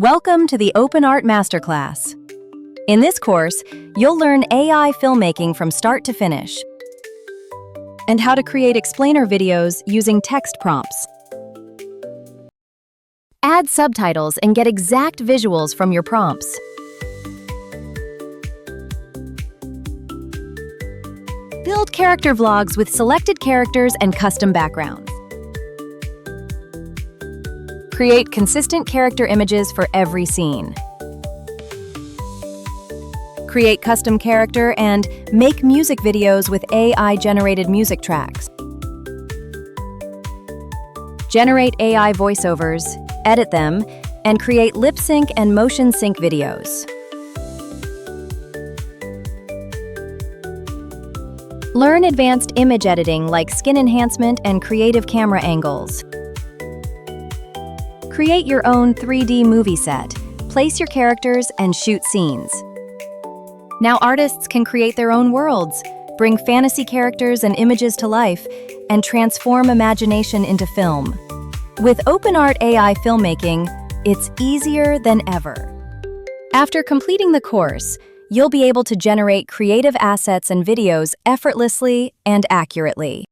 Welcome to the OpenArt Masterclass. In this course, you'll learn AI filmmaking from start to finish and how to create explainer videos using text prompts. Add subtitles and get exact visuals from your prompts. Build character vlogs with selected characters and custom backgrounds. Create consistent character images for every scene. Create custom character and make music videos with AI-generated music tracks. Generate AI voiceovers, edit them, and create lip sync and motion sync videos. Learn advanced image editing like skin enhancement and creative camera angles. Create your own 3D movie set, place your characters, and shoot scenes. Now artists can create their own worlds, bring fantasy characters and images to life, and transform imagination into film. With OpenArt AI filmmaking, it's easier than ever. After completing the course, you'll be able to generate creative assets and videos effortlessly and accurately.